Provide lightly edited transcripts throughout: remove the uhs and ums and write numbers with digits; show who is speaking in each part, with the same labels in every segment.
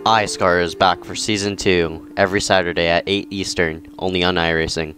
Speaker 1: iSCAR is back for Season 2, every Saturday at 8 Eastern, only on iRacing.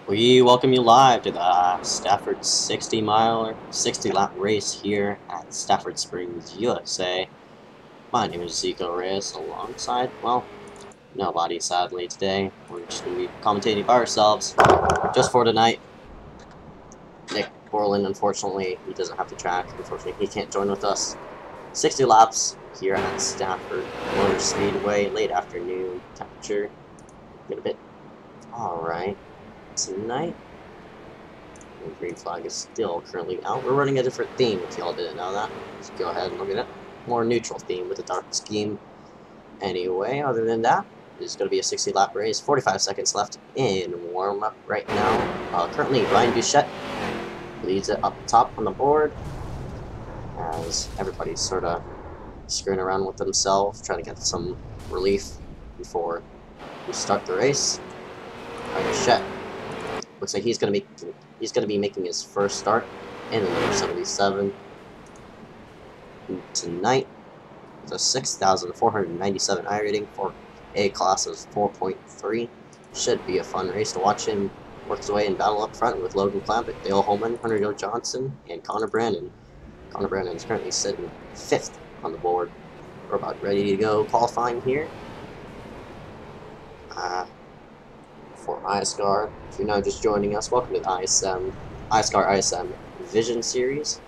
Speaker 1: We welcome you live to the Stafford 60 lap race here at Stafford Springs, USA. My name is Zico Reyes alongside, well, nobody sadly today. We're just going to be commentating by ourselves just for tonight. Nick Borland, unfortunately, he doesn't have the track. Unfortunately, he can't join with us. 60 laps here at Stafford Motor Speedway, late afternoon, temperature get a bit alright. Tonight, the green flag is still currently out. We're running a different theme if y'all didn't know that. Let's go ahead and look at it. More neutral theme with a dark scheme. Anyway, other than that, it's going to be a 60 lap race. 45 seconds left in warm up right now. Currently, Ryan Duchette leads it up top on the board as everybody's sort of screwing around with themselves, trying to get some relief before we start the race. Ryan Duchette looks like he's gonna be making his first start in the number 77 tonight. It's a 6,497 I rating for A class of 4.3. Should be a fun race to watch him work his way in battle up front with Logan Clampett, Dale Holman, Hunter Joe Johnson, and Connor Brandon. Connor Brandon is currently sitting 5th on the board. We're about ready to go qualifying here. For iSCAR. If you're now just joining us, welcome to the iSCAR ISM Vision Series.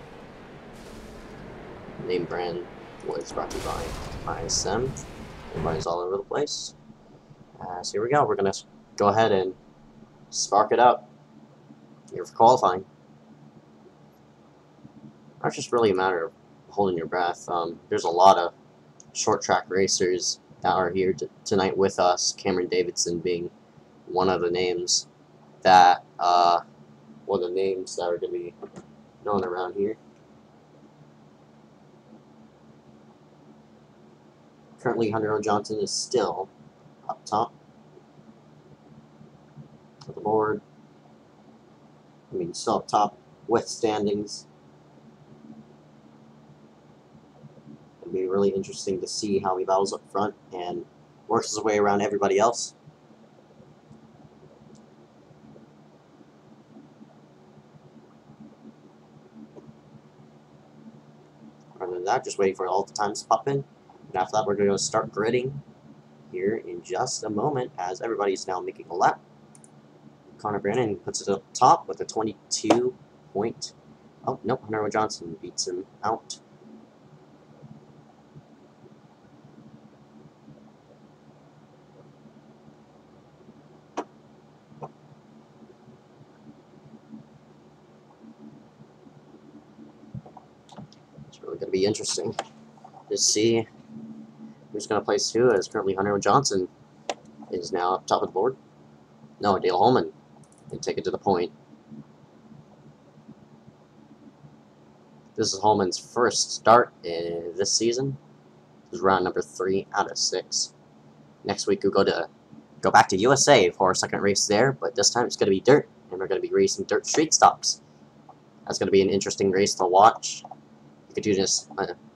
Speaker 1: The name brand was brought to you by ISM. Everybody's all over the place. So here we go. We're going to go ahead and spark it up here for qualifying. It's just really a matter of holding your breath. There's a lot of short track racers that are here tonight with us, Cameron Davidson being one of the names that are going to be known around here. Currently, Hunter Johnson is still up top of the board. I mean, still up top with standings. It'll be really interesting to see how he battles up front and works his way around everybody else. Other than that, just waiting for all the times to pop in. And after that, we're going to start gridding here in just a moment as everybody's now making a lap. Connor Brandon puts it up top with a 22 point. Oh, nope, Hunter Johnson beats him out. It's really going to be interesting to see who's going to place who, as currently Hunter Johnson is now up top of the board. No, Dale Holman can take it to the point. This is Holman's first start in this season. This is round number 3 out of 6. Next week we'll go back to USA for our second race there, but this time it's going to be dirt, and we're going to be racing dirt street stocks. That's going to be an interesting race to watch. You can do this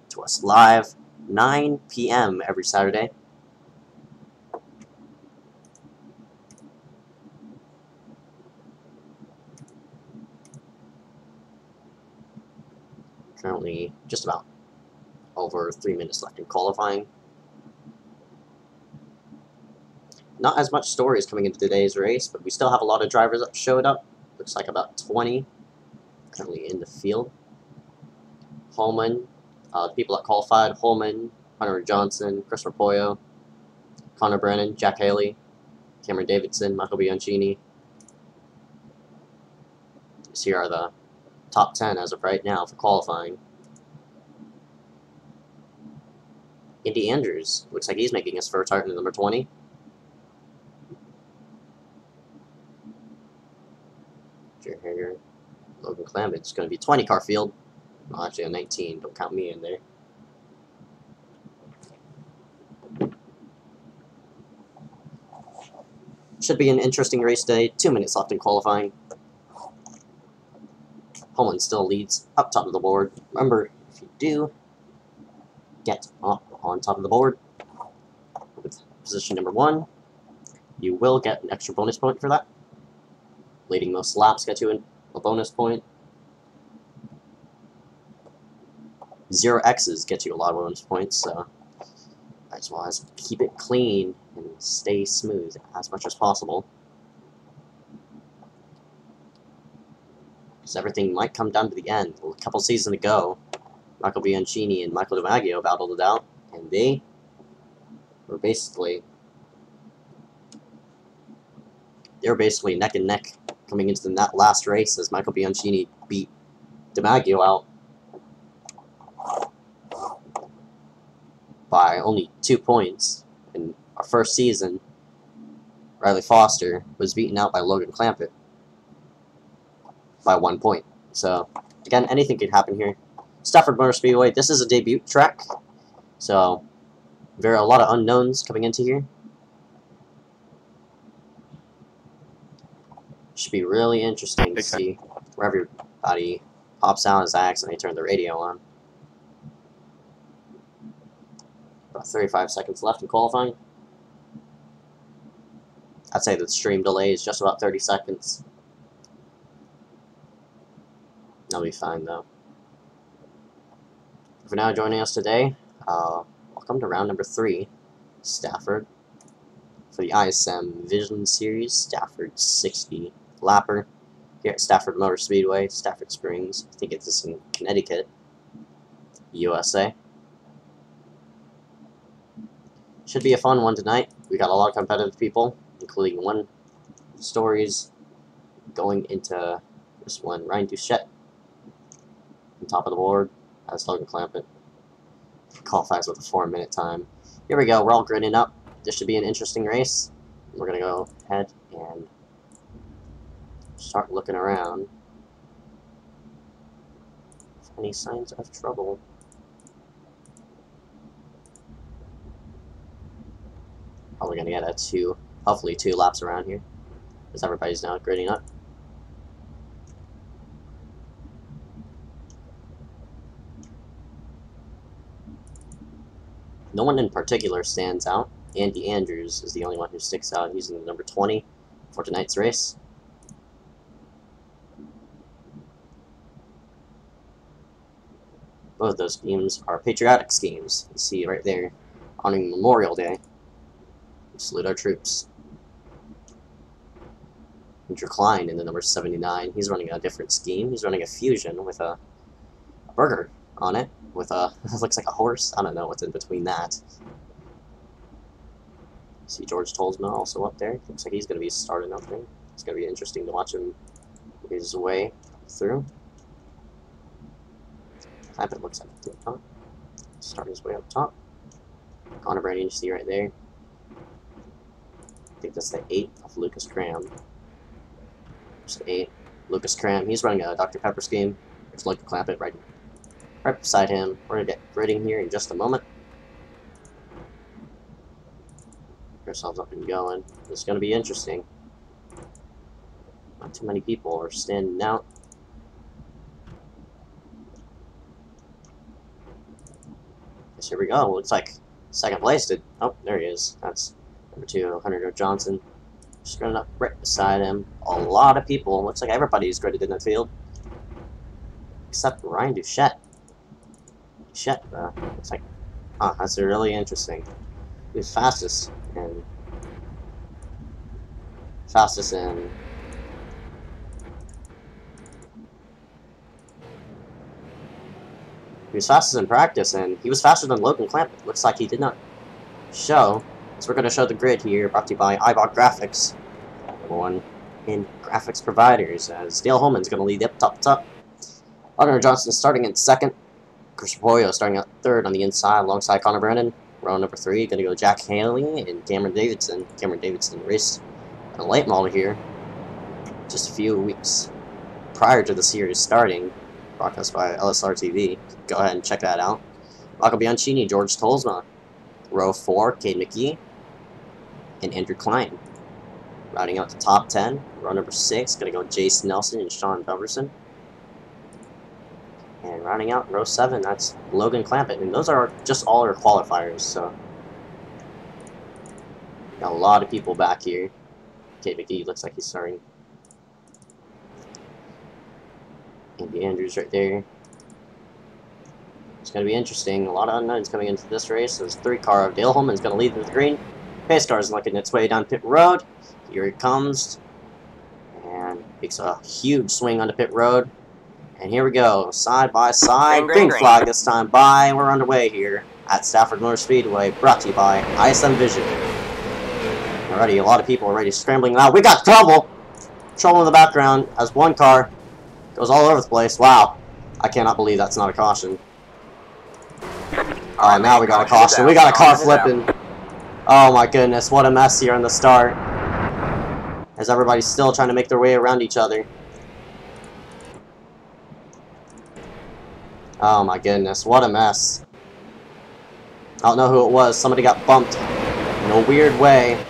Speaker 1: to us live, 9 p.m. every Saturday. Currently just about over 3 minutes left in qualifying. Not as much stories coming into today's race, but we still have a lot of drivers that showed up. Looks like about 20 currently in the field. Holman, the people that qualified: Holman, Hunter Johnson, Christopher Poyo, Connor Brennan, Jack Haley, Cameron Davidson, Michael Bianchini. These here are the top 10 as of right now for qualifying. Indy Andrews looks like he's making his first start in number 20. Jerry Hager, Logan Clem. It's going to be 20 car field. Well, actually a 19. Don't count me in there. Should be an interesting race day. 2 minutes left in qualifying. Holman still leads up top of the board. Remember, if you do get up on top of the board with position number 1, you will get an extra bonus point for that. Leading most laps get you a bonus point. 0 X's get you a lot of bonus points, so as well as keep it clean and stay smooth as much as possible. Because everything might come down to the end. A couple seasons ago, Michael Bianchini and Michael DiMaggio battled it out, and they were basically neck and neck coming into that last race as Michael Bianchini beat DiMaggio out by only 2 points. In our first season, Riley Foster was beaten out by Logan Clampett by 1 point. So, again, anything could happen here. Stafford Motor Speedway, this is a debut track, so there are a lot of unknowns coming into here. Should be really interesting to see where everybody pops out as I accidentally turn the radio on. About 35 seconds left in qualifying. I'd say the stream delay is just about 30 seconds. That'll be fine though. For now, joining us today, welcome to round number 3, Stafford. For the ISM Vision Series, Stafford 60 Lapper. Here at Stafford Motor Speedway, Stafford Springs. I think it's in Connecticut, USA. Should be a fun one tonight. We got a lot of competitive people, including 1 stories going into this one. Ryan Duchette on top of the board as Logan Clampett qualifies with a 4-minute time. Here we go. We're all grinning up. This should be an interesting race. We're going to go ahead and start looking around for any signs of trouble. Probably going to get hopefully two laps around here, as everybody's now grading up. No one in particular stands out. Andy Andrews is the only one who sticks out, using the number 20 for tonight's race. Both of those schemes are patriotic schemes. You see right there, honoring Memorial Day. We salute our troops. Andrew Klein in the number 79. He's running a different scheme. He's running a fusion with a burger on it, with a looks like a horse. I don't know what's in between that. See George Tolsma also up there. Looks like he's going to be starting up there. It's going to be interesting to watch him his way through. It looks like the top. Start his way up top. Connor Brady, you see right there. I think that's the 8 of Lucas Cram. There's the 8. Lucas Cram. He's running a Dr. Pepper scheme. There's Logan Clampett right beside him. We're going to get gridding here in just a moment. Get ourselves up and going. It's going to be interesting. Not too many people are standing out. Here we go. Looks like second place did. Oh, there he is. That's number 2, Hunter Johnson. Just running up right beside him. A lot of people. Looks like everybody's gridded in the field. Except Ryan Duchette. Looks like, that's really interesting. He was fastest in he was fastest in practice, and he was faster than Logan Clampett. Looks like he did not show. So we're going to show the grid here, brought to you by iBot Graphics, number 1 in graphics providers, as Dale Holman's going to lead up top. Hunter Johnson starting in 2nd. Chris Boyo starting at 3rd on the inside, alongside Connor Brennan. Row number 3, going to go Jack Haley and Cameron Davidson. Cameron Davidson raced a late model here, just a few weeks prior to the series starting. Broadcast by LSR TV. Go ahead and check that out. Michael Bianchini, George Tolsma. Row 4, Cade McGee and Andrew Klein. Rounding out the top 10. Row number 6, going to go Jason Nelson and Sean Beverson. And rounding out row 7, that's Logan Clampett. And those are just all our qualifiers, so got a lot of people back here. Cade McGee looks like he's starting. Andy Andrews right there. It's going to be interesting. A lot of unknowns coming into this race. There's 3 car. Dale Holman's going to lead the green. Pace car is looking its way down pit road. Here it comes. And makes a huge swing onto pit road. And here we go. Side by side. Green flag this time by. We're underway here at Stafford Motor Speedway. Brought to you by ISM Vision. Alrighty, a lot of people already scrambling now. We got trouble! Trouble in the background as one car goes all over the place. Wow. I cannot believe that's not a caution. Oh, now we got a caution. We got a car flipping. Oh my goodness, what a mess here on the start. As everybody's still trying to make their way around each other. Oh my goodness, what a mess. I don't know who it was. Somebody got bumped in a weird way.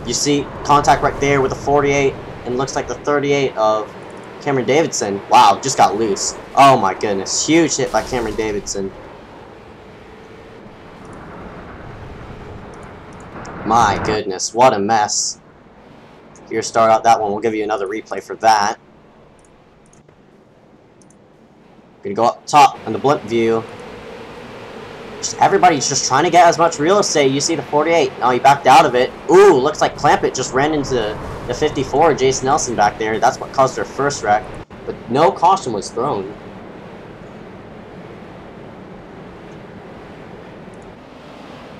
Speaker 1: You see contact right there with the 48. And looks like the 38 of Cameron Davidson. Wow, just got loose. Oh my goodness. Huge hit by Cameron Davidson. My goodness, what a mess. Here, start out that one. We'll give you another replay for that. Gonna go up top in the blimp view. Everybody's just trying to get as much real estate. You see the 48. Oh, he backed out of it. Ooh, looks like Clampett just ran into the 54, Jason Nelson back there. That's what caused their first wreck. But no caution was thrown.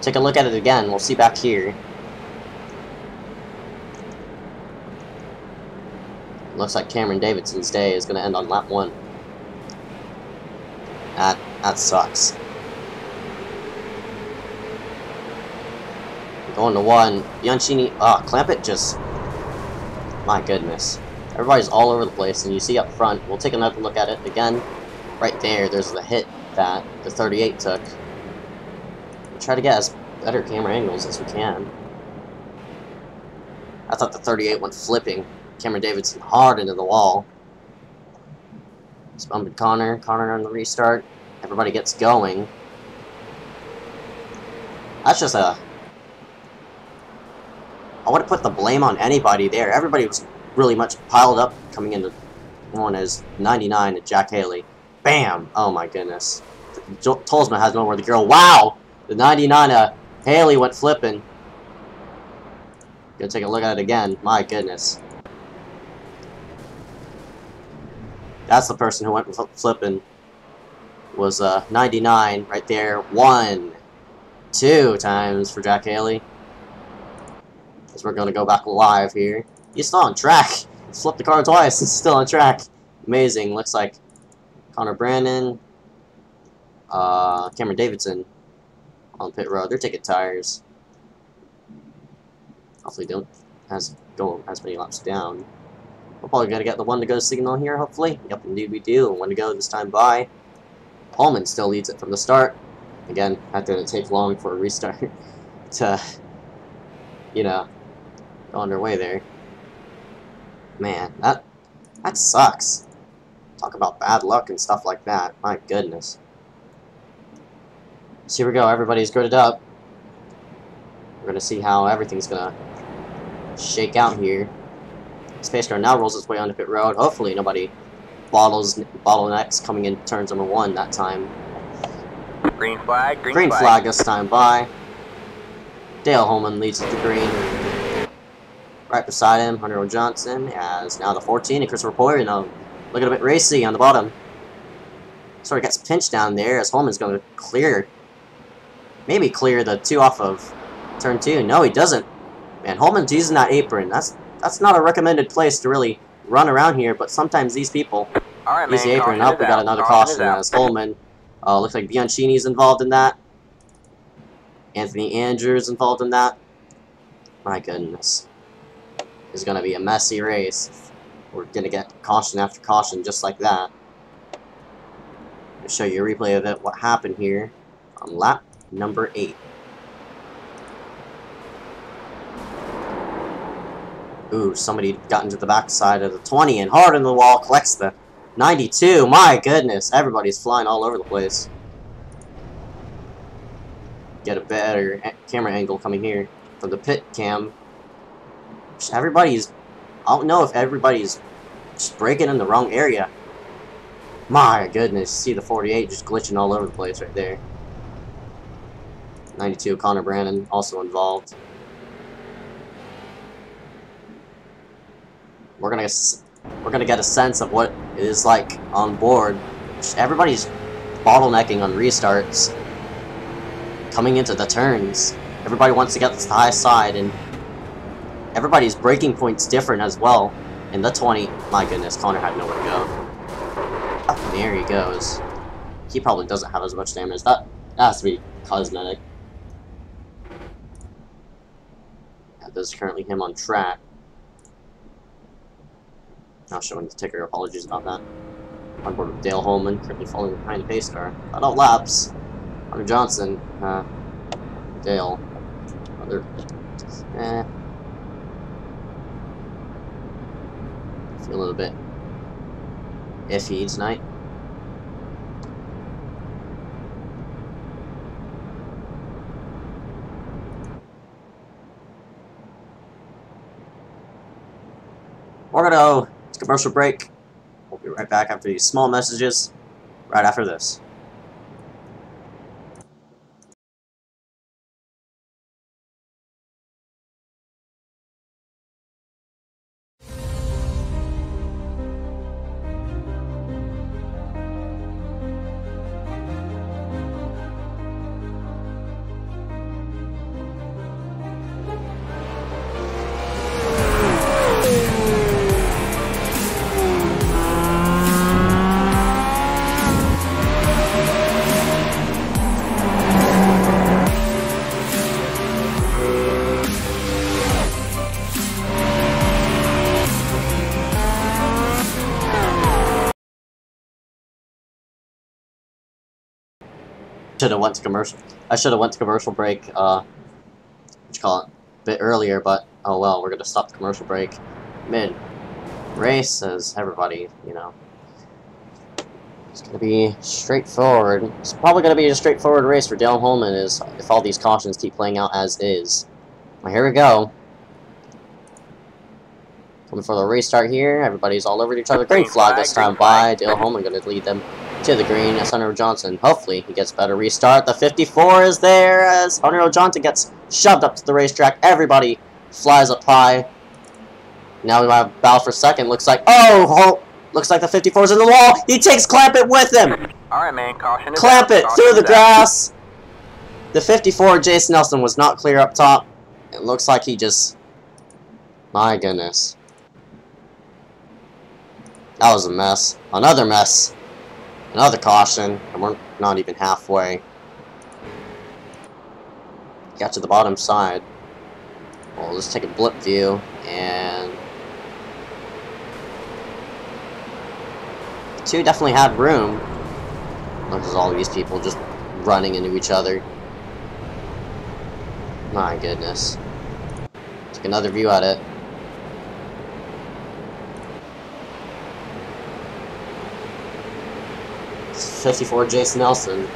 Speaker 1: Take a look at it again. We'll see back here. Looks like Cameron Davidson's day is going to end on lap 1. That sucks. Going to 1. Bianchini. Clampett just... My goodness. Everybody's all over the place, and you see up front. We'll take another look at it again. Right there, there's the hit that the 38 took. We'll try to get as better camera angles as we can. I thought the 38 went flipping. Cameron Davidson hard into the wall. It's bumping Connor. Connor on the restart. Everybody gets going. That's just a... I wouldn't put the blame on anybody there. Everybody was really much piled up coming into one as 99 at Jack Haley. Bam! Oh my goodness. Tolsma has nowhere to go. Wow! The 99 Haley went flipping. Gonna take a look at it again. My goodness. That's the person who went flipping. Was 99 right there. 1, 2 times for Jack Haley. Because we're gonna go back live here. He's still on track. He's flipped the car twice. He's still on track. Amazing. Looks like Connor Brandon, Cameron Davidson on pit road. They're taking tires. Hopefully don't go as many laps down. We're probably gonna get the one to go signal here, hopefully. Yep, indeed we do. One to go this time by. Holman still leads it from the start. Again, that didn't take long for a restart to, you know, go underway there. Man, that sucks. Talk about bad luck and stuff like that. My goodness. So here we go. Everybody's girded up. We're gonna see how everything's gonna shake out here. Space car now rolls its way onto pit road. Hopefully nobody bottlenecks coming in turns number 1 that time.
Speaker 2: Green flag,
Speaker 1: green flag this time by. Dale Holman leads the green. Right beside him, Hunter O. Johnson has now the 14, and Christopher Poirier, looking a bit racy on the bottom. Sort of gets pinched down there as Holman's going to maybe clear the 2 off of turn 2. No, he doesn't. Man, Holman's using that apron. That's not a recommended place to really run around here, but sometimes these people use the apron. Up, we got another caution as Holman. Looks like Bianchini's involved in that. Anthony Andrews involved in that. My goodness. It's going to be a messy race. We're going to get caution after caution just like that. I'll show you a replay of it, what happened here on lap number 8. Ooh, somebody got into the backside of the 20 and hard in the wall, collects the 92. My goodness, everybody's flying all over the place. Get a better camera angle coming here from the pit cam. I don't know if everybody's just braking in the wrong area. My goodness, see the 48 just glitching all over the place right there. 92, Connor Brandon also involved. We're gonna get a sense of what it is like on board. Everybody's bottlenecking on restarts, coming into the turns. Everybody wants to get to the high side, and everybody's braking point's different as well. In the 20, my goodness, Connor had nowhere to go. And there he goes. He probably doesn't have as much damage. That has to be cosmetic. Yeah, this is currently him on track. Not showing the ticker. Apologies about that. On board with Dale Holman, currently falling behind the pace car. Got out laps. Hunter Johnson. Dale. Feel a little bit iffy tonight. We're gonna commercial break. We'll be right back after these small messages, right after this. Should have went to commercial. I should have went to commercial break. What you call it? A bit earlier, but oh well. We're gonna stop the commercial break mid race, as everybody, you know. It's gonna be straightforward. It's probably gonna be a straightforward race for Dale Holman, is if all these cautions keep playing out as is. Well, here we go. Coming for the restart here. Everybody's all over each other. Green flag this time by Dale Holman, gonna lead them to the green as Hunter Johnson. Hopefully he gets a better restart. The 54 is there as Hunter Johnson gets shoved up to the racetrack. Everybody flies up high. Now we have battle for second. Looks like, oh, looks like the 54 is in the wall. He takes Clampett with him.
Speaker 2: All right, man. Caution.
Speaker 1: Clampett through the grass. The 54, Jason Nelson, was not clear up top. It looks like he just, my goodness. That was a mess. Another mess. Another caution, and we're not even halfway. Got to the bottom side. Well, let's take a blip view, and the two definitely had room. Look at all these people just running into each other. My goodness. Take another view at it. It's 54 Jason Nelson.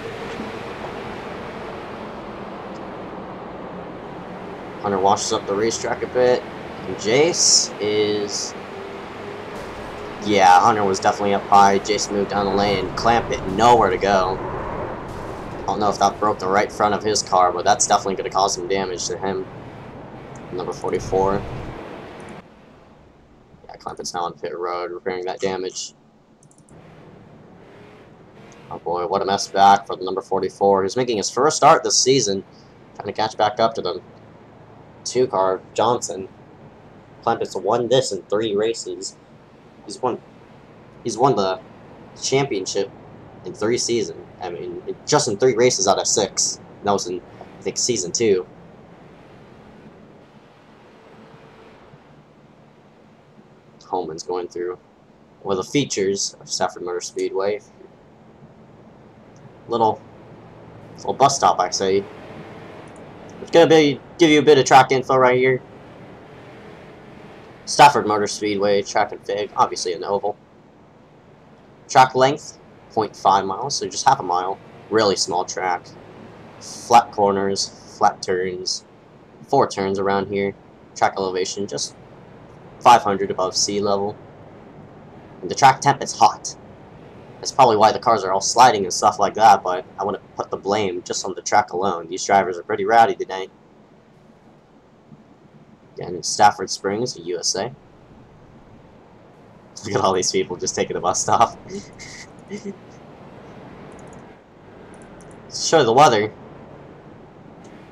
Speaker 1: Hunter washes up the racetrack a bit. And Jace is... yeah, Hunter was definitely up high. Jace moved down the lane. Clampett nowhere to go. I don't know if that broke the right front of his car, but that's definitely going to cause some damage to him. Number 44. Yeah, Clempett's now on pit road, repairing that damage. Oh boy, what a mess back for the number 44. He's making his first start this season, trying to catch back up to the 2-car Johnson. Clempett's won this in 3 races. He's won the championship in 3 seasons. I mean, just in 3 races out of 6. That was in, I think, season 2. Holman's going through one of the features of Stafford Motor Speedway. Little bus stop, I say. It's gonna give you a bit of track info right here. Stafford Motor Speedway, track and fig, obviously an oval. Track length, 0.5 miles, so just half a mile. Really small track. Flat corners, flat turns, 4 turns around here. Track elevation, just 500 above sea level. And the track temp is hot. That's probably why the cars are all sliding and stuff like that, but I wouldn't put the blame just on the track alone. These drivers are pretty rowdy today. Again, in Stafford Springs, USA. Look at all these people just taking the bus stop. Let's show the weather.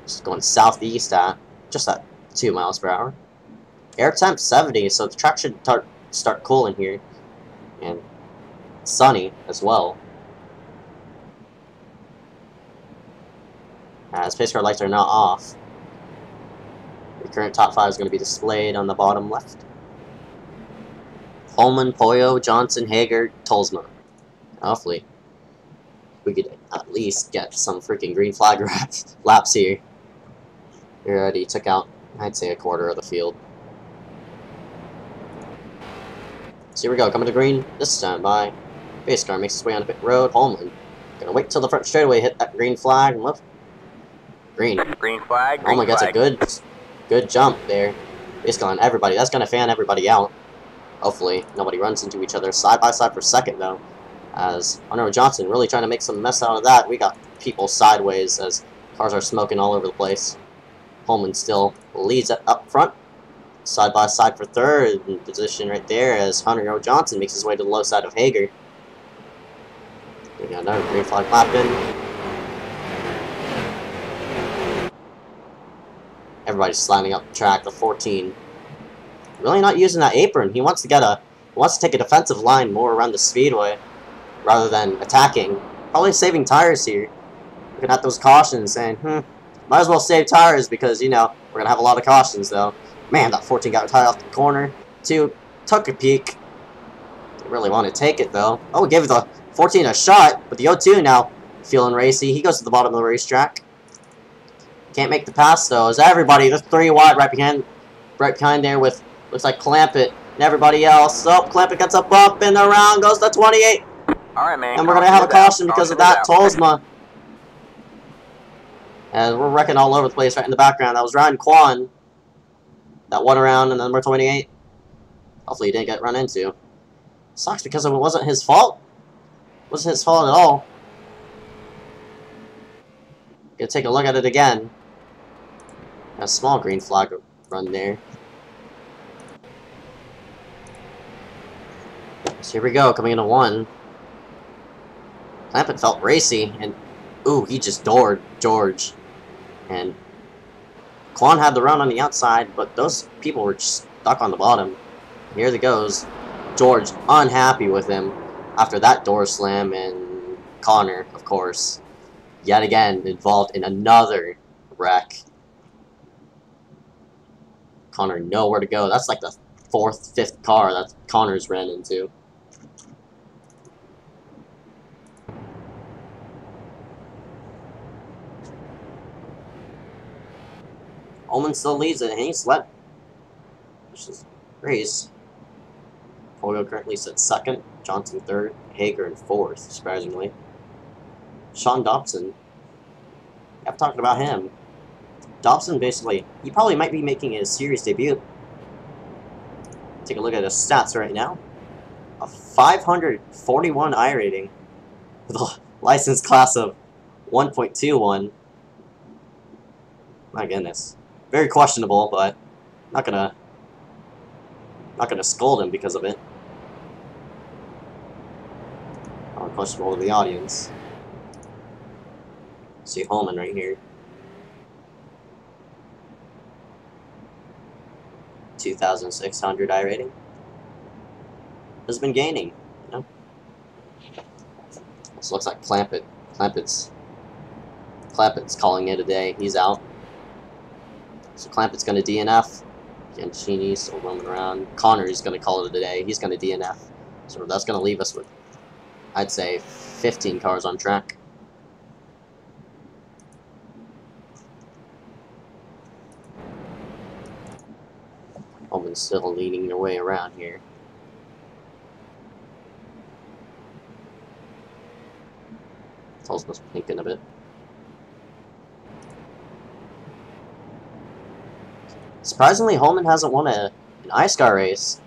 Speaker 1: Just going southeast at just at 2 miles per hour. Air temp 70, so the track should start cooling here. And sunny as well. As pace car lights are now off. The current top 5 is going to be displayed on the bottom left. Holman, Poyo, Johnson, Hager, Tolsma. Hopefully, we could at least get some freaking green flag laps here. We already took out, I'd say, a quarter of the field. So here we go, coming to green this time by pace car, makes its way on the pit road. Holman gonna wait till the front straightaway, hit that green flag, and look. Green.
Speaker 2: Green flag.
Speaker 1: Holman gets a good jump there. Pace car on everybody. That's gonna fan everybody out. Hopefully, nobody runs into each other side by side for second though. As Hunter Johnson really trying to make some mess out of that. We got people sideways as cars are smoking all over the place. Holman still leads up front. Side by side for third position right there as Hunter Johnson makes his way to the low side of Hager. We got another green flag lap in. Everybody's sliding up the track. The 14 really not using that apron. He wants to take a defensive line more around the speedway rather than attacking. Probably saving tires here. Looking at those cautions, saying, might as well save tires because you know we're gonna have a lot of cautions though. Man, that 14 got tied off the corner. 2 took a peek. Didn't really want to take it, though. Oh, gave the 14 a shot, but the 02 now feeling racy. He goes to the bottom of the racetrack. Can't make the pass, though, as everybody, the 3 wide right behind there with, looks like Clampett and everybody else. So, Clampett gets a bump in the round, goes to 28.
Speaker 2: All right, man.
Speaker 1: And we're going to have a caution because of that. Tolsma. And we're wrecking all over the place right in the background. That was Ryan Kwan. That one around and number 28. Hopefully he didn't get run into. Sucks because it wasn't his fault. Wasn't his fault at all. Gonna take a look at it again. A small green flag run there. So here we go, coming into 1. Clampett felt racy, and ooh, he just doored George. And Quan had the run on the outside, but those people were just stuck on the bottom. Here it goes. George unhappy with him after that door slam, and Connor, of course, yet again involved in another wreck. Connor nowhere to go. That's like the 4th, 5th car that Connor's ran into. Ullman still leads it, and he's led this race. Polio currently sits 2nd, Johnson 3rd, Hager in 4th, surprisingly. Sean Dobson, I've talked about him. Dobson basically, he probably might be making his series debut. Take a look at his stats right now. A 541 I rating with a license class of 1.21. My goodness. Very questionable, but not gonna scold him because of it. Questionable to the audience. See Holman right here. 2,600 I rating. Has been gaining, you know. This looks like Clampett's calling it a day. He's out. So Clampett's going to DNF. Giancini's still roaming around. Connor's going to call it a day. He's going to DNF. So that's going to leave us with, I'd say, 15 cars on track. Holman's still leading their way around here. Tulsa's pinking a bit. Surprisingly, Holman hasn't won an iSCAR race.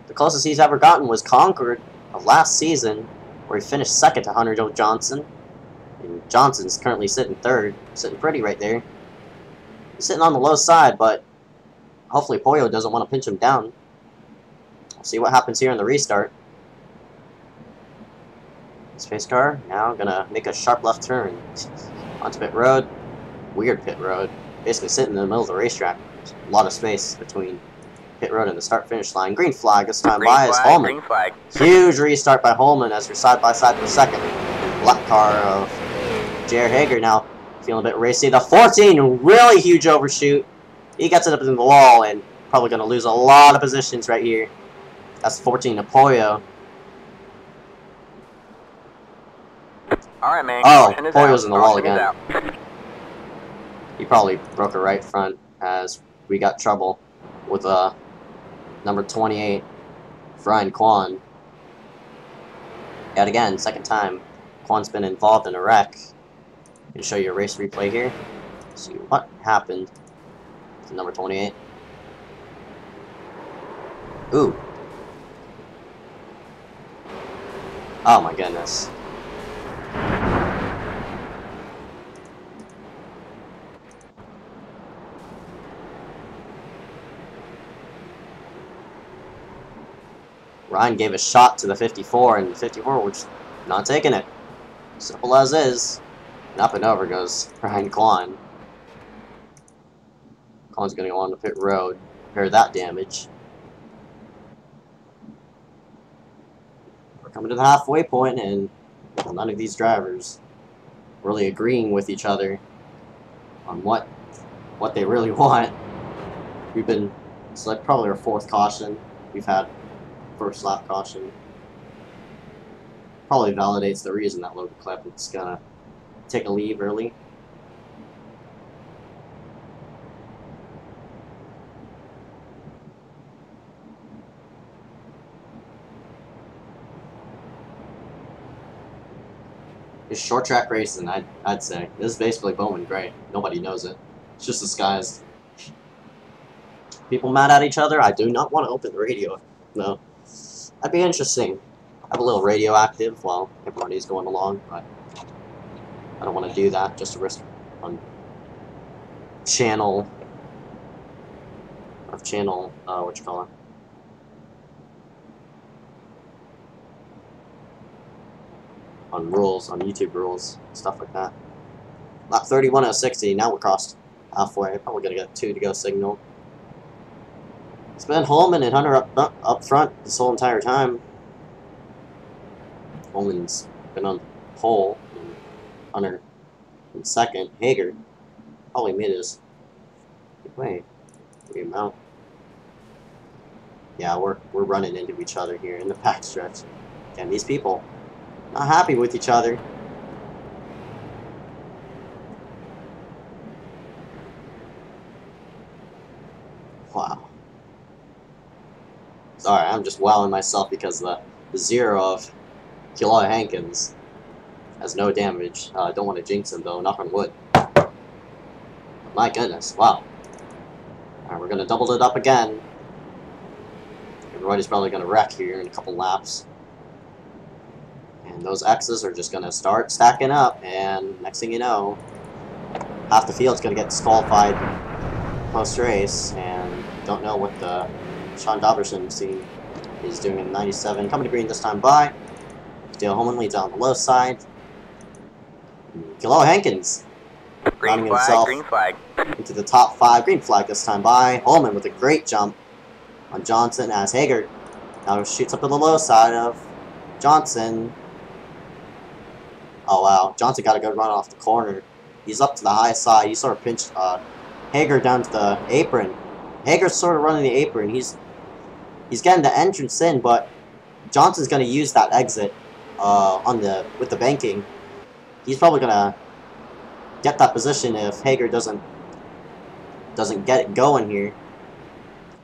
Speaker 1: The closest he's ever gotten was Concord of last season, where he finished 2nd to Hunter Joe Johnson. And Johnson's currently sitting 3rd, sitting pretty right there. He's sitting on the low side, but hopefully Pollo doesn't want to pinch him down. We'll see what happens here in the restart. Space car now gonna make a sharp left turn onto pit road. Weird pit road. Basically sitting in the middle of the racetrack. There's a lot of space between pit road and the start-finish line. Green flag this time by is Holman.
Speaker 2: Green flag.
Speaker 1: Huge restart by Holman as we're side by side for 2nd. Black car of J.R. Hager now feeling a bit racy. The 14, really huge overshoot. He gets it up in the wall and probably going to lose a lot of positions right here. That's 14 to Pollo.
Speaker 2: Alright, man.
Speaker 1: Oh, Pollo's in the wall again. He probably broke a right front as we got trouble with number 28, Brian Kwan. Yet again, 2nd time, Kwan's been involved in a wreck. I can show you a race replay here. See what happened to number 28. Ooh. Oh my goodness. Ryan gave a shot to the 54, and the 54 was not taking it. Simple as is. And up and over goes Ryan Kwan. Kwan's going to go on the pit road, repair that damage. We're coming to the halfway point, and none of these drivers really agreeing with each other on what they really want. We've been, it's like probably our 4th caution we've had. First lap caution. Probably validates the reason that Logan Clampett's gonna take a leave early. It's short track racing, I'd say. This is basically Bowman Gray. Nobody knows it. It's just disguised. People mad at each other? I do not want to open the radio. No. That'd be interesting. have a little radioactive while everybody's going along, but I don't want to do that just to risk on channel what you call it, on rules, on YouTube rules, stuff like that. Lap 31 out of 60. Now we're crossed halfway. Probably gonna get 2 to go signal. It's been Holman and Hunter up front this whole entire time. Holman's been on pole, and Hunter in second. Hager probably made his way. Amount. Yeah, we're running into each other here in the backstretch. And these people not happy with each other. Wow. Sorry, I'm just wowing myself because the zero of KiboyR Hankins has no damage. Don't want to jinx him though, knock on wood. My goodness, wow. Alright, we're gonna double it up again. Everybody's probably gonna wreck here in a couple laps. And those X's are just gonna start stacking up, and next thing you know, half the field's gonna get disqualified post-race, and don't know what the Sean Doberson is doing in 97. Coming to green this time by. Dale Holman leads on the low side. KiboyR Hankins rounding himself into the top 5. Green flag this time by. Holman with a great jump on Johnson as Hager now shoots up to the low side of Johnson. Oh wow, Johnson got a good run off the corner. He's up to the high side. He sort of pinched Hager down to the apron. Hager's sort of running the apron. He's getting the entrance in, but Johnson's going to use that exit with the banking. He's probably going to get that position if Hager doesn't get it going here.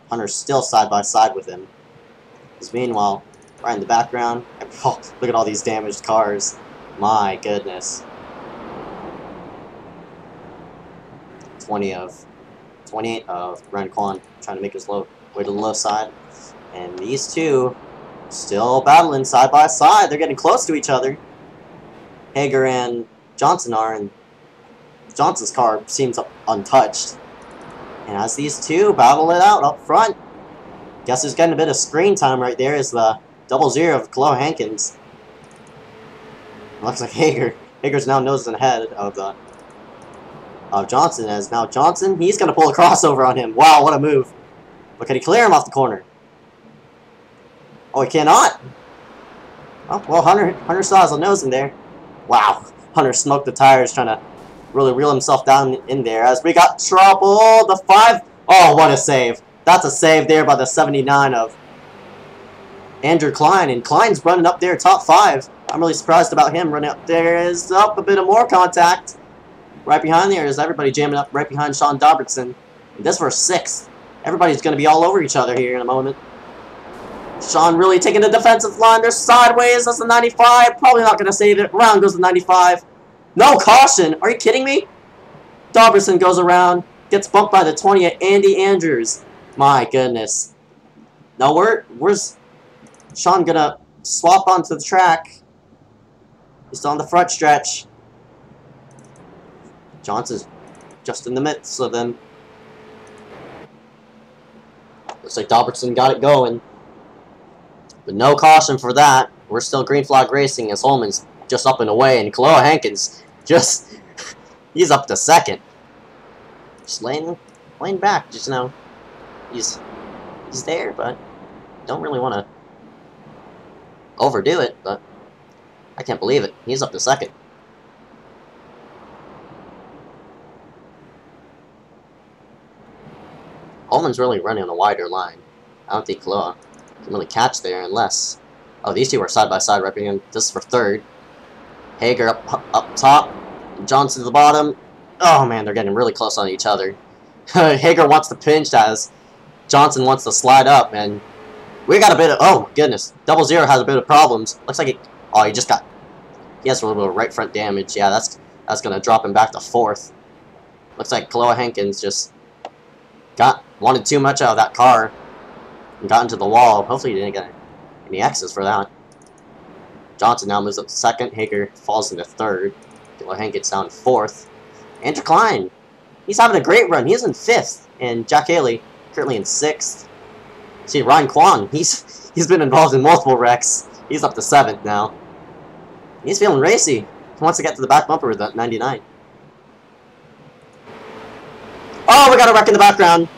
Speaker 1: Hunter's still side by side with him. Because meanwhile, right in the background, oh, look at all these damaged cars. My goodness. 28 of Ren Kwan trying to make his way to the low side. And these two still battling side by side. They're getting close to each other. Hager and Johnson are, and Johnson's car seems untouched. And as these two battle it out up front, guess who's getting a bit of screen time right there is the 00 of KiboyR Hankins. Looks like Hager's now nosing ahead of Johnson, as now Johnson, he's going to pull a crossover on him. Wow, what a move. But can he clear him off the corner? Oh, he cannot? Oh, well, Hunter still has a nose in there. Wow, Hunter smoked the tires trying to really reel himself down in there as we got trouble. The 5. Oh, what a save. That's a save there by the 79 of Andrew Klein. And Klein's running up there top 5. I'm really surprised about him running up there. Is up a bit of more contact. Right behind there is everybody jamming up right behind Sean Dobertson. And this for 6th. Everybody's going to be all over each other here in a moment. Sean really taking the defensive line. They're sideways. That's the 95. Probably not going to save it. Around goes the 95. No caution. Are you kidding me? Dobertson goes around. Gets bumped by the 20 at Andy Andrews. My goodness. Now where's Sean going to swap onto the track? He's still on the front stretch. Johnson's just in the midst of them. Looks like Dobertson got it going. But no caution for that. We're still green flag racing as Holman's just up and away. And KiboyR Hankins just, he's up to 2nd. Just laying back just now. He's there, but don't really want to overdo it. But I can't believe it. He's up to 2nd. Holman's really running on a wider line. I don't think KiboyR can really catch there unless... Oh, these two are side by side right behind. This is for 3rd. Hager up top. Johnson to the bottom. Oh man, they're getting really close on each other. Hager wants to pinch as Johnson wants to slide up, and we got a bit of... Oh goodness, 00 has a bit of problems. Looks like oh, he has a little bit of right front damage. Yeah, that's gonna drop him back to 4th. Looks like KiboyR Hankins just wanted too much out of that car and got into the wall. Hopefully he didn't get any X's for that. Johnson now moves up to second. Hager falls into third. Hank gets down to fourth. Andrew Klein, he's having a great run. He's in fifth. And Jack Haley currently in sixth. See, Ryan Kwon, he's been involved in multiple wrecks. He's up to seventh now. He's feeling racy. He wants to get to the back bumper with that 99. Oh, we got a wreck in the background.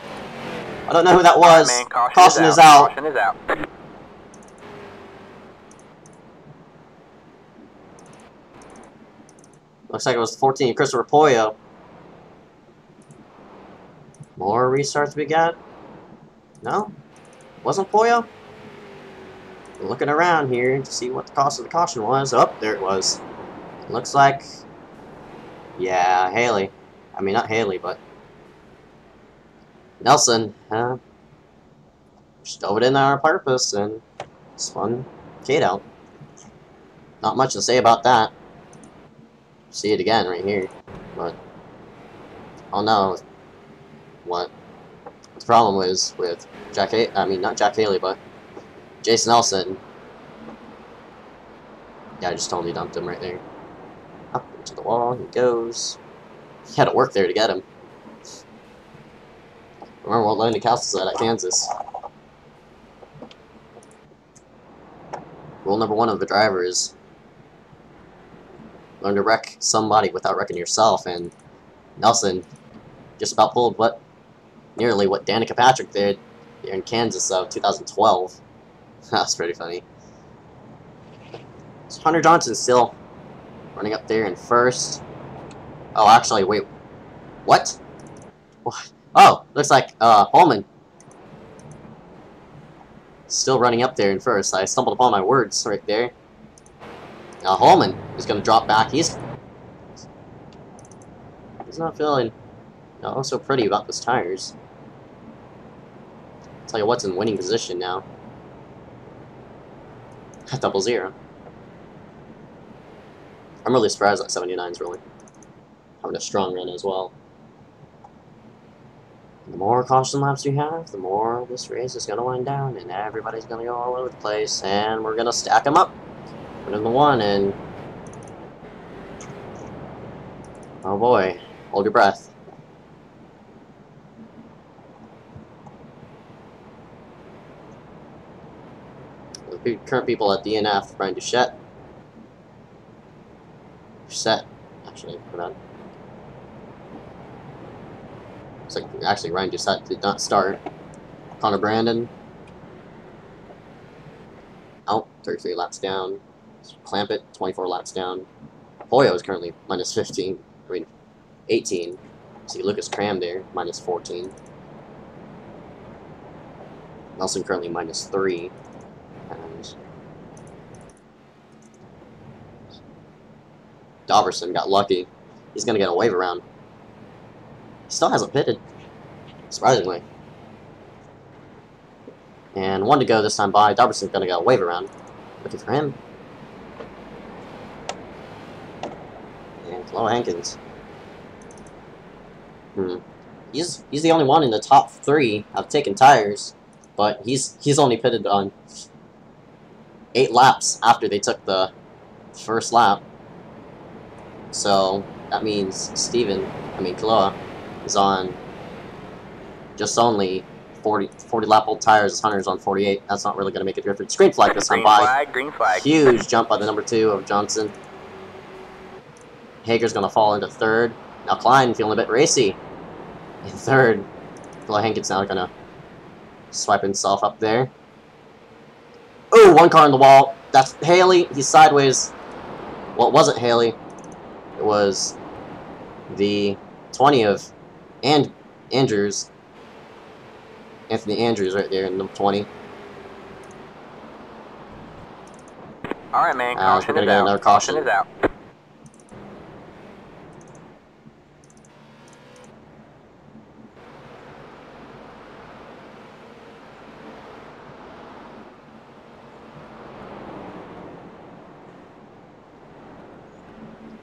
Speaker 1: I don't know who that was.
Speaker 2: Man,
Speaker 1: Caution is out.
Speaker 2: Caution is out.
Speaker 1: Looks like it was 14, Christopher Pollo. More restarts we got? No? Wasn't Pollo? We're looking around here to see what the cost of the caution was. Oh, there it was. It looks like... Yeah, Haley. I mean, not Haley, but... Nelson, stove it in there on purpose and spun Kate out. Not much to say about that. See it again right here, but oh no, what the problem was with not Jack Haley, but Jason Nelson. Yeah, I just totally dumped him right there. Up into the wall he goes. He had to work there to get him. Remember what Landon Castle said at Kansas. Rule number one of the driver is learn to wreck somebody without wrecking yourself, and Nelson just about pulled nearly what Danica Patrick did here in Kansas of 2012. That's pretty funny. So Hunter Johnson still running up there in first. Oh, actually, wait. What? Oh, looks like Holman still running up there in first. I stumbled upon my words right there. Now Holman is going to drop back. He's not feeling so pretty about those tires. I'll tell you what's in winning position now. At 0-0. I'm really surprised that 79's really having a strong run as well. The more caution laps you have, the more this race is going to wind down, and everybody's going to go all over the place, and we're going to stack them up. Put in the one, and oh boy, hold your breath. The current people at DNF, Brian Duchette. Actually, hold on. Looks like actually Ryan Duchette did not start. Connor Brandon. Oh, 33 laps down. Clamp it, 24 laps down. Pollo is currently minus 15. I mean, 18. See Lucas Cram there, minus 14. Nelson currently minus 3. And Doverson got lucky. He's going to get a wave around. He still hasn't pitted, surprisingly. And one to go this time by. Doverson's going to get a wave around. Looking for him. And Flo Hankins. He's the only one in the top 3 of taking tires, but he's only pitted on 8 laps after they took the first lap. So that means Kaloa is on just only 40 lap old tires. Hunter's on 48. That's not really going to make a difference. Green flag this time by.
Speaker 2: Green flag.
Speaker 1: Huge jump by the number 2 of Johnson. Hager's going to fall into third. Now Klein feeling a bit racy. In third. Flo Hankins now going to swipe himself up there. Ooh, one car on the wall. That's Haley. He's sideways. Well, it wasn't Haley. It was the 20 of Andrews. Anthony Andrews right there in number 20.
Speaker 2: Alright, man.
Speaker 1: We're going to get another caution.
Speaker 2: Is out.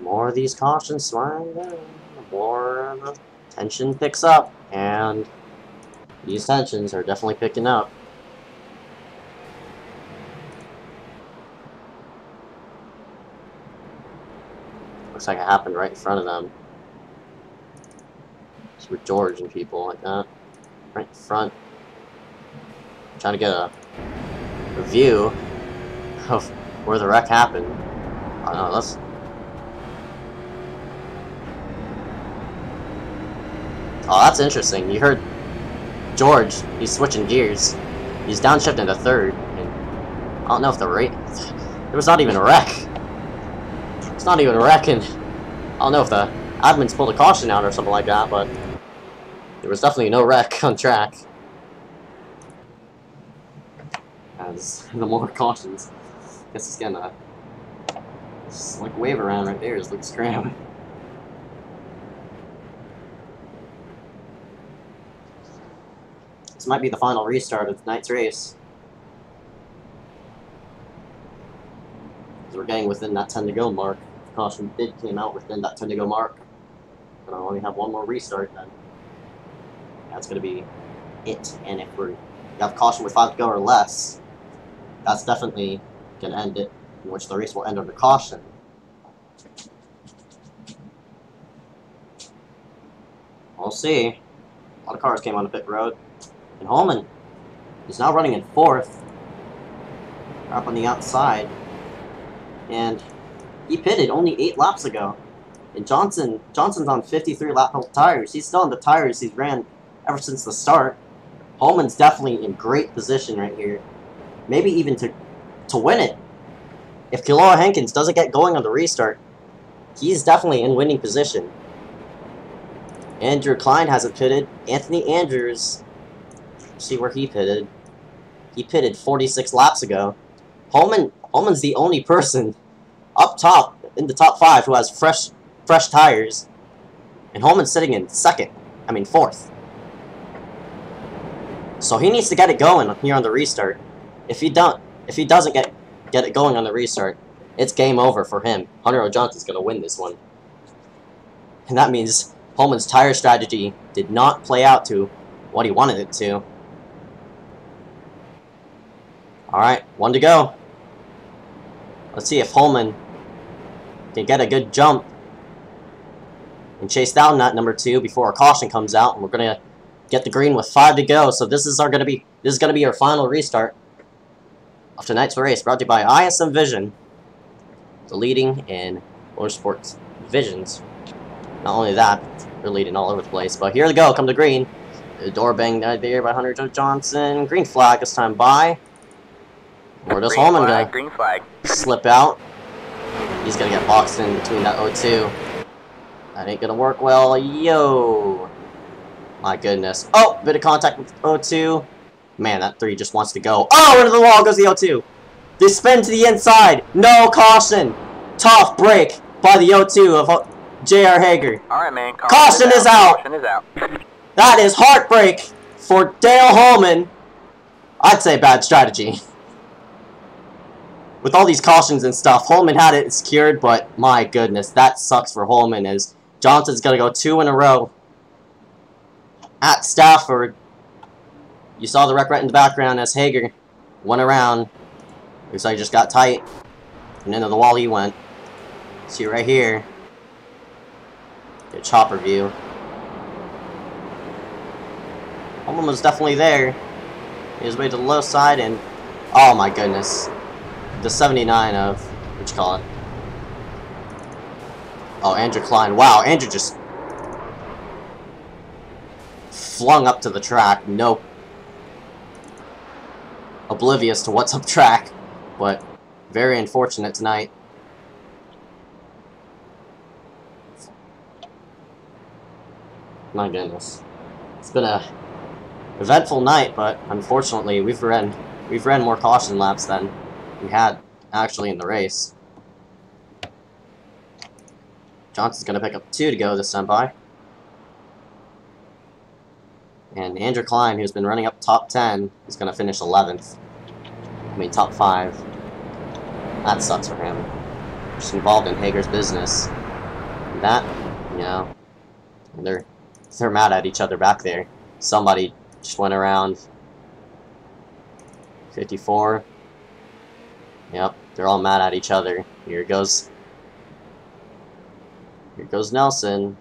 Speaker 1: More of these cautions sliding down, the more the tension picks up, and these tensions are definitely picking up. Looks like it happened right in front of them. It's with George and people like that. Right in front. Trying to get a view of where the wreck happened. I don't know, let's... Oh, that's interesting. You heard George, he's switching gears. He's downshifting to third. And I don't know if the rate... There was not even a wreck. It's not even a wreck, and I don't know if the admins pulled a caution out or something like that, but there was definitely no wreck on track. As the more cautions. Guess it's getting a slick wave around right there as Luke's scram. This might be the final restart of tonight's race. Because we're getting within that 10 to go mark. The caution did came out within that 10 to go mark. But I only have one more restart then. That's going to be it. And if we have caution with 5 to go or less, that's definitely going to end it, in which the race will end under caution. We'll see. A lot of cars came on the pit road. And Holman is now running in 4th. Up on the outside. And he pitted only 8 laps ago. And Johnson's on 53 lap tires. He's still on the tires he's ran ever since the start. Holman's definitely in great position right here. Maybe even to win it. If KiboyR Hankins doesn't get going on the restart, he's definitely in winning position. Andrew Klein hasn't pitted. Anthony Andrews, see where he pitted. He pitted 46 laps ago. Holman's the only person up top in the top 5 who has fresh tires, and Holman's sitting in 4th. So he needs to get it going here on the restart. If he doesn't get it going on the restart, it's game over for him. Hunter O. Johnson's going to win this one. And that means Holman's tire strategy did not play out to what he wanted it to. Alright, 1 to go. Let's see if Holman can get a good jump and chase down that number 2 before our caution comes out. And we're going to get the green with 5 to go. So this is going to be our final restart of tonight's race, brought to you by ISM Vision, the leading in motorsports divisions. Not only that, they're leading all over the place. But here we go, come to green. The door banged out there by Hunter Johnson. Green flag this time by. Where does Holman go?
Speaker 2: Green flag.
Speaker 1: Slip out. He's gonna get boxed in between that O2. That ain't gonna work well. Yo! My goodness. Oh! Bit of contact with O2. Man, that 3 just wants to go. Oh! Into the wall goes the O2. They spin to the inside. No caution. Tough break by the O2 of J.R. Hager.
Speaker 2: Alright, man.
Speaker 1: Caution is out.
Speaker 2: Caution is out.
Speaker 1: That is heartbreak for Dale Holman. I'd say bad strategy. With all these cautions and stuff, Holman had it secured, but my goodness, that sucks for Holman as Johnson's going to go 2 in a row at Stafford. You saw the wreck right in the background as Hager went around. Looks like he just got tight. And into the wall he went. See right here. Good chopper view. Holman was definitely there. He was way to the low side and... Oh my goodness. The 79 of... What you call it? Oh, Andrew Klein. Wow, Andrew just... flung up to the track. Nope. Oblivious to what's up track. But very unfortunate tonight. My goodness. It's been a eventful night, but unfortunately we've ran more caution laps than we had actually in the race. Johnson's gonna pick up 2 to go this time by. And Andrew Klein, who's been running up top 10, is gonna finish 11th. I mean top 5. That sucks for him. Just involved in Hager's business. And that, you know, they're mad at each other back there. Somebody just went around 54. Yep, they're all mad at each other. Here goes goes Nelson.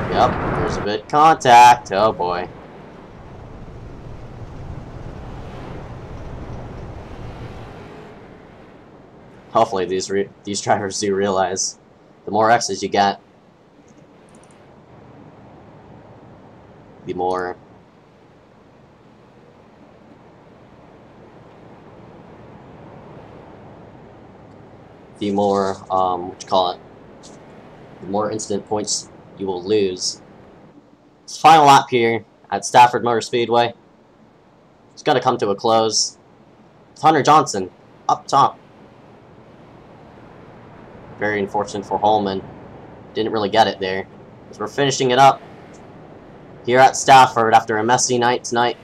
Speaker 1: Yep, there's a bit of contact. Oh boy. Hopefully these drivers do realize the more X's you get, the more what you call it, the more incident points you will lose. It's final lap here at Stafford Motor Speedway. It's going to come to a close. It's Hunter Johnson up top. Very unfortunate for Holman. Didn't really get it there. As we're finishing it up here at Stafford after a messy night tonight.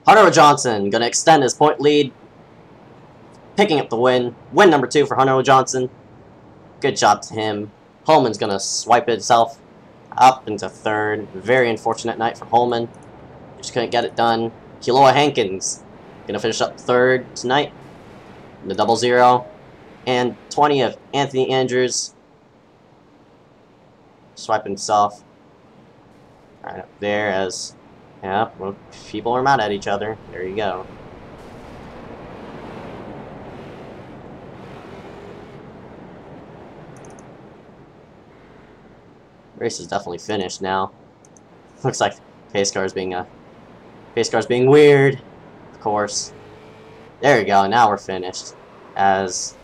Speaker 1: Hunter Johnson going to extend his point lead. Picking up the win. Win number 2 for Hunter Johnson. Good job to him. Holman's going to swipe itself up into 3rd. Very unfortunate night for Holman. Just couldn't get it done. Keloa Hankins going to finish up 3rd tonight in the 0-0. And 20 of Anthony Andrews. Swipe himself right up there as, yeah, well, people are mad at each other. There you go. Race is definitely finished now. Looks like pace car's being weird, of course. There you go. Now we're finished. As,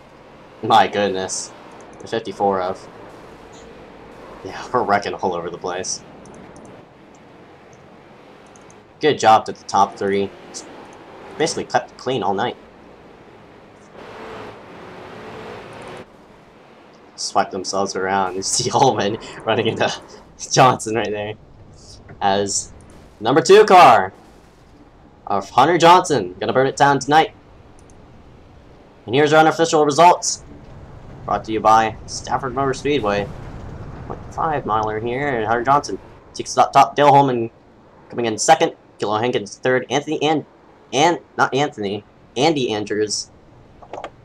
Speaker 1: my goodness, the 54 of. Yeah, we're wrecking all over the place. Good job to the top 3. Basically kept it clean all night. Swipe themselves around. You see Holman running into Johnson right there. As number 2 car of Hunter Johnson gonna burn it down tonight. And here's our unofficial results. Brought to you by Stafford Motor Speedway. 0.5 miler here, and Hunter Johnson takes the top. Dale Holman coming in 2nd. Keloa Hankins 3rd. Andy Andrews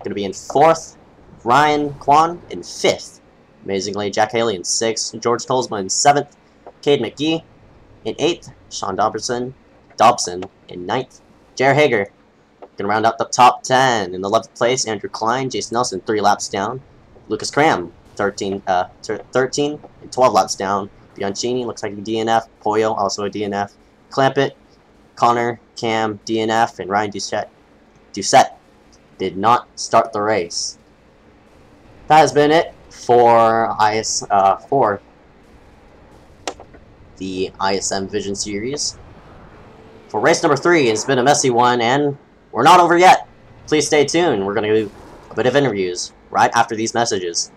Speaker 1: gonna be in 4th. Ryan Kwan in 5th. Amazingly, Jack Haley in 6th. George Tolsma in 7th. Cade McGee in 8th. Sean Dobson in 9th. Jared Hager gonna round out the top 10. In the 11th place, Andrew Klein, Jason Nelson 3 laps down. Lucas Cram 13 and 12 laps down. Bianchini looks like a DNF. Poyo also a DNF. Clampett, Connor, Cam, DNF, and Ryan Doucette did not start the race. That has been it for the ISM Vision Series. For race number 3, it's been a messy one, and we're not over yet. Please stay tuned. We're going to do a bit of interviews right after these messages.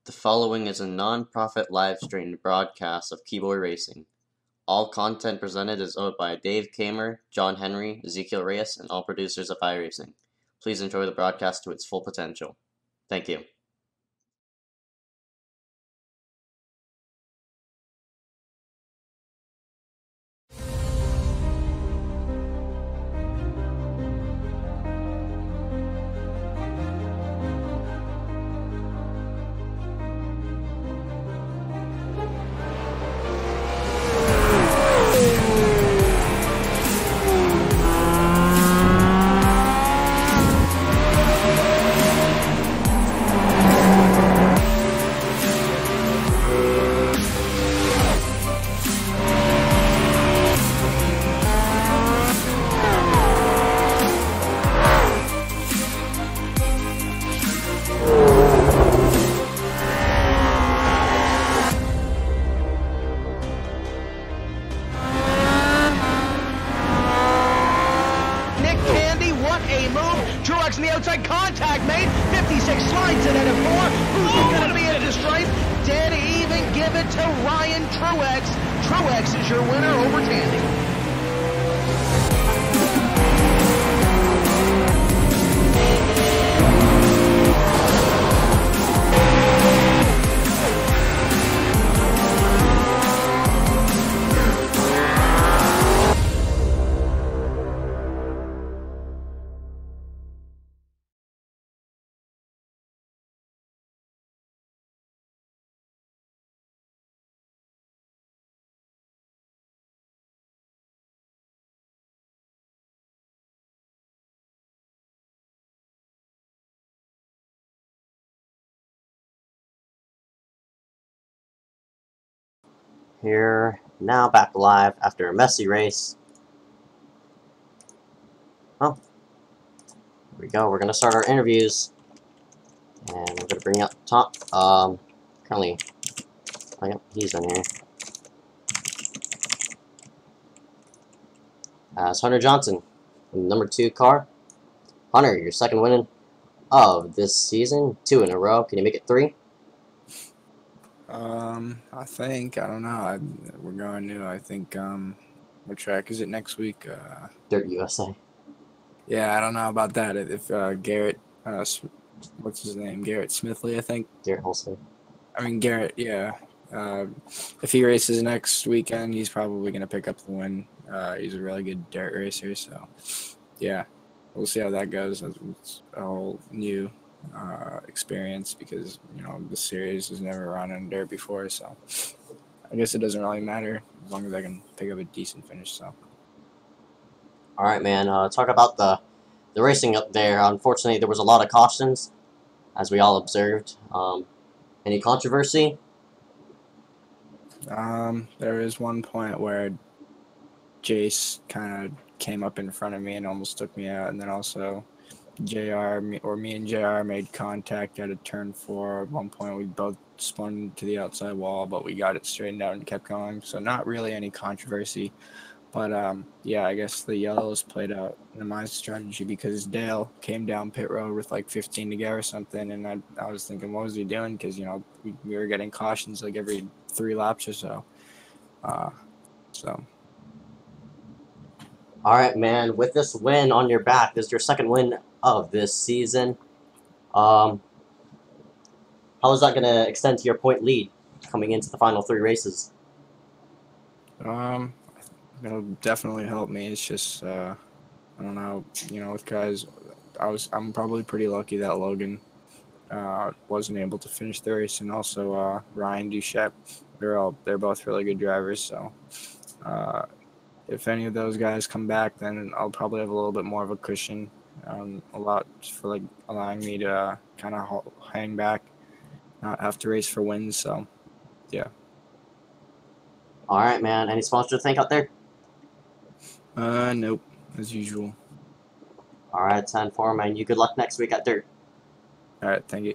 Speaker 1: The following is a non-profit live-streamed broadcast of KiboyR Racing. All content presented is owned by Dave Kamer, John Henry, Ezekiel Reyes, and all producers of iRacing. Please enjoy the broadcast to its full potential. Thank you.
Speaker 3: Truex on the outside, contact made. 56 slides it out of 4. Who's going to be at the stripe? Did even give it to Ryan Truex. Truex is your winner over Tandy.
Speaker 1: Here, now back live after a messy race. Oh, here we go. We're going to start our interviews. And we're going to bring up top. Currently, oh, yep, he's in here. It's Hunter Johnson, number 2 car. Hunter, your second win of this season. 2 in a row. Can you make it 3?
Speaker 4: I think, I don't know. We're going new. I think, what track is it next week?
Speaker 1: Dirt USA.
Speaker 4: Yeah, I don't know about that. If Garrett, what's his name? Garrett Smithley, I think.
Speaker 1: Garrett Holstein.
Speaker 4: I mean, Garrett, yeah. If he races next weekend, he's probably going to pick up the win. He's a really good dirt racer, so, yeah. We'll see how that goes. It's a whole new experience because, you know, the series has never run in dirt before, so I guess it doesn't really matter as long as I can pick up a decent finish. So,
Speaker 1: all right, man. Talk about the racing up there. Unfortunately, there was a lot of cautions, as we all observed. Any controversy?
Speaker 4: There is one point where Jace kind of came up in front of me and almost took me out, and then also me and JR made contact at a turn 4. At one point, we both spun to the outside wall, but we got it straightened out and kept going. So not really any controversy. But, yeah, I guess the yellows played out in my strategy because Dale came down pit road with like 15 to go or something. And I was thinking, what was he doing? Because, you know, we were getting cautions like every 3 laps or so.
Speaker 1: All right, man. With this win on your back, this is your second win of this season. How is that going to extend to your point lead coming into the final 3 races?
Speaker 4: It'll definitely help me. It's just I don't know, you know, with guys, I'm probably pretty lucky that Logan wasn't able to finish the race, and also Ryan Duchette. They're both really good drivers. So if any of those guys come back, then I'll probably have a little bit more of a cushion. A lot for like allowing me to kind of hang back, not have to race for wins. So yeah.
Speaker 1: All right, man. Any sponsor to thank out there?
Speaker 4: Nope, as usual.
Speaker 1: All right, 10-4, man. You good luck next week at Dirt.
Speaker 4: All right, thank you.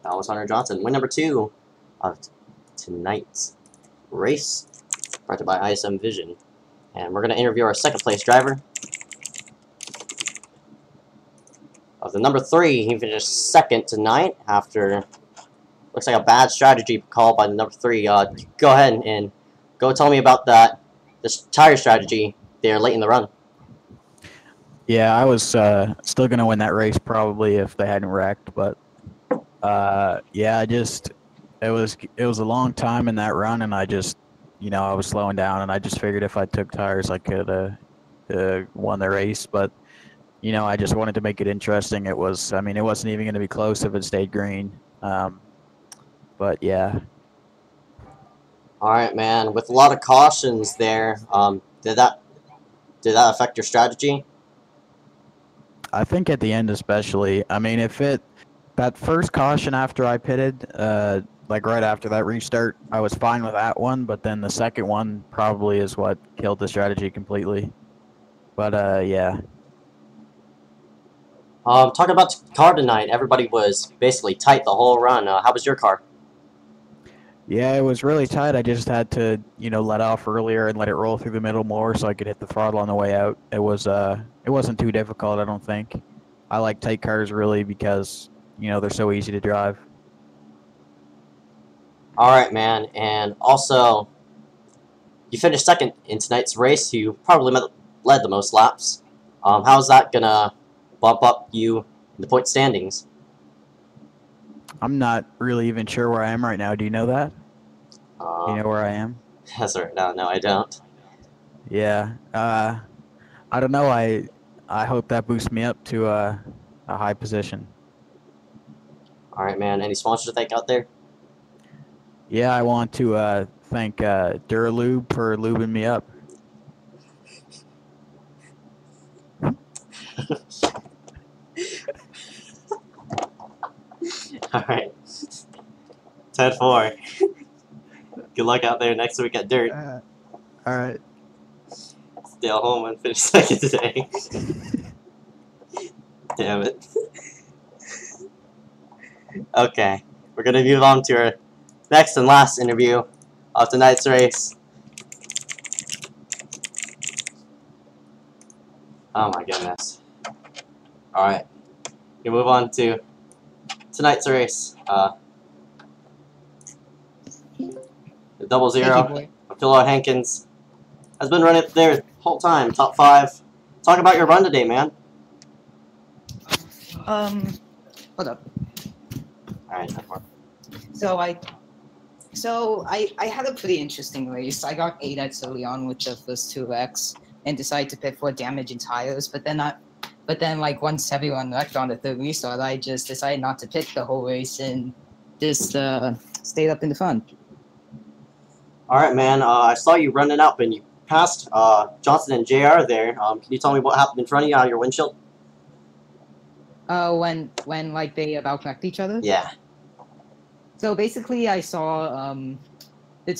Speaker 1: That was Hunter Johnson. Win number 2 of tonight's race, brought to you by ISM Vision. And we're going to interview our second place driver. Of the number 3, he finished second tonight after, looks like a bad strategy call by the number 3. Go ahead and go tell me about this tire strategy there late in the run.
Speaker 5: Yeah, I was still going to win that race probably if they hadn't wrecked, but yeah, it was a long time in that run, and I just, you know, I was slowing down, and I just figured if I took tires I could won the race, but you know, I just wanted to make it interesting. It wasn't even going to be close if it stayed green. But yeah.
Speaker 1: All right, man. With a lot of cautions there, did that affect your strategy?
Speaker 5: I think at the end especially. I mean, that first caution after I pitted, like right after that restart, I was fine with that one, but then the second one probably is what killed the strategy completely. But yeah.
Speaker 1: Talking about the car tonight, everybody was basically tight the whole run. How was your car?
Speaker 5: Yeah, it was really tight. I just had to, you know, let off earlier and let it roll through the middle more so I could hit the throttle on the way out. It wasn't too difficult, I don't think. I like take cars really because, you know, they're so easy to drive.
Speaker 1: All right, man. And also, you finished second in tonight's race. You probably led the most laps. How's that gonna bump up you in the point standings?
Speaker 5: I'm not really even sure where I am right now. Do you know that? Do you know where I am?
Speaker 1: Yes, sir. No, I don't.
Speaker 5: Yeah. I don't know. I hope that boosts me up to a high position.
Speaker 1: All right, man. Any sponsors to thank out there?
Speaker 5: Yeah, I want to thank Duralube for lubing me up.
Speaker 1: All right. 10-4. Good luck out there next week at Dirt.
Speaker 5: All right.
Speaker 1: Stay at home and finish second today. Damn it. Okay. We're going to move on to our next and last interview of tonight's race. Oh my goodness. Alright. We move on to tonight's race. The 00 of Philo Hankins has been running there the whole time, top 5. Talk about your run today, man.
Speaker 6: Hold up.
Speaker 1: Alright,
Speaker 6: So I had a pretty interesting race. I got 8x early on with the first 2x and decided to pit for damage in tires, but then like once everyone wrecked on the third restart, I just decided not to pit the whole race and just stayed up in the front.
Speaker 1: Alright, man. I saw you running up and you passed Johnson and JR there. Can you tell me what happened in front of you out of your windshield?
Speaker 6: When like they about wrecked each other?
Speaker 1: Yeah.
Speaker 6: So basically I saw the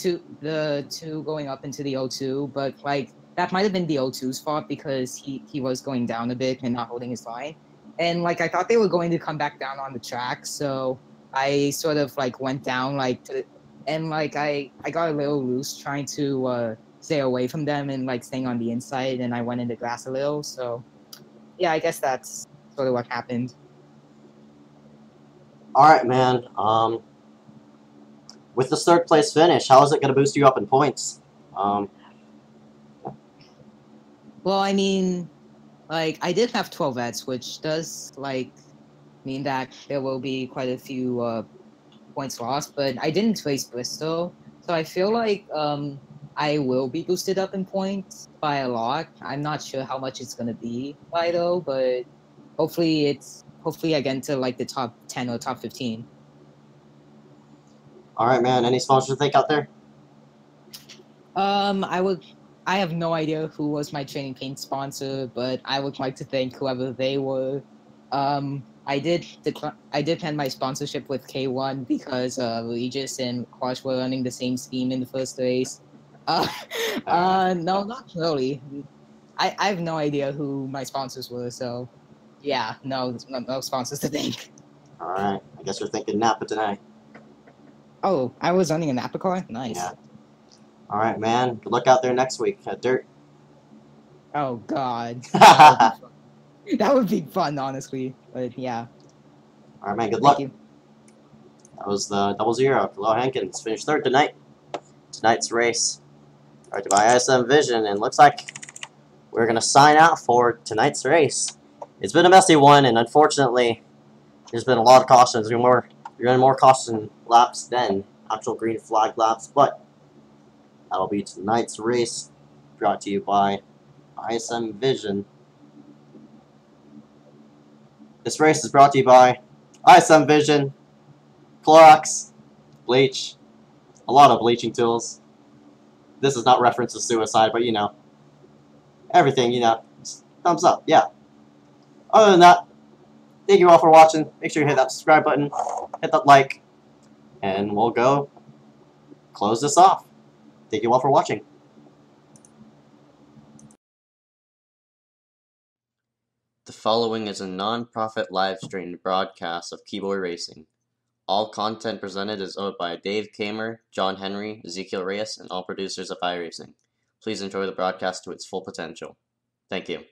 Speaker 6: two going up into the O2, but like that might have been the O2's fault because he was going down a bit and not holding his line. And like I thought they were going to come back down on the track, so I sort of like went down like and like I got a little loose trying to stay away from them and like staying on the inside, and I went in the grass a little. So yeah, I guess that's sort of what happened.
Speaker 1: Alright, man. With the third place finish, how is it going to boost you up in points?
Speaker 6: Well, I mean, like I did have 12 vets, which does like mean that there will be quite a few points lost, but I didn't race Bristol, so I feel like I will be boosted up in points by a lot. I'm not sure how much it's gonna be by though, but hopefully I get into like the top 10 or top 15.
Speaker 1: Alright, man. Any sponsors to thank out there?
Speaker 6: I have no idea who was my training paint sponsor, but I would like to thank whoever they were. I did end my sponsorship with K1 because Regis and Quash were running the same scheme in the first race. No, not really. I have no idea who my sponsors were, so yeah, no sponsors to thank.
Speaker 1: Alright, I guess you're thinking Napa tonight.
Speaker 6: Oh, I was running a Napa car? Nice.
Speaker 1: Yeah. Alright, man. Good luck out there next week at Dirt.
Speaker 6: Oh, God. That would be fun, honestly. But yeah.
Speaker 1: Alright, man. Good luck.
Speaker 6: Thank you.
Speaker 1: That was the 00. Philo Hankins finished third tonight. Tonight's race. Brought to you by ISM Vision, and looks like we're going to sign out for tonight's race. It's been a messy one, and unfortunately, there's been a lot of cautions. You're running more caution laps than actual green flag laps, but that'll be tonight's race, brought to you by ISM Vision. This race is brought to you by ISM Vision, Clorox, bleach, a lot of bleaching tools. This is not reference to suicide, but you know, everything, you know, thumbs up, yeah. Other than that, thank you all for watching. Make sure you hit that subscribe button, hit that like, and we'll go close this off. Thank you all for watching. The following is a non-profit live stream broadcast of KiboyR Racing. All content presented is owned by Dave Kamer, John Henry, Ezekiel Reyes, and all producers of iRacing. Please enjoy the broadcast to its full potential. Thank you.